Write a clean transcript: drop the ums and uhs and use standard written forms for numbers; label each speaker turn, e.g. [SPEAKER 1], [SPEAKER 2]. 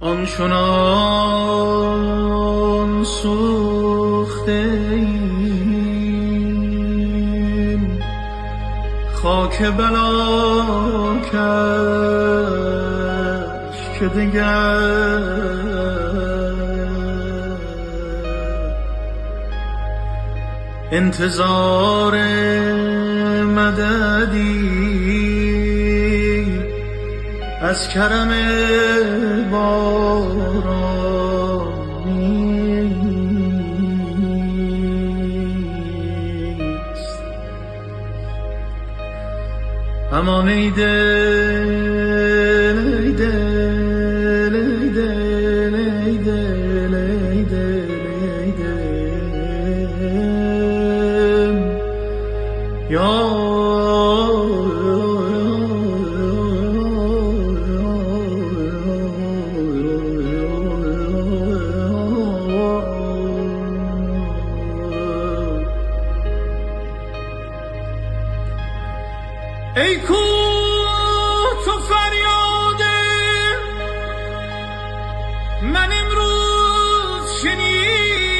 [SPEAKER 1] آنچنان سوخته ایم خاک بلاکش که دگر انتظار مددی از کرم باران نیست. امان ای دل، ای دل، ای دل، ای دل، ای دل، ای دل، یا ای کوه تو فریاده من امروز شنیدم،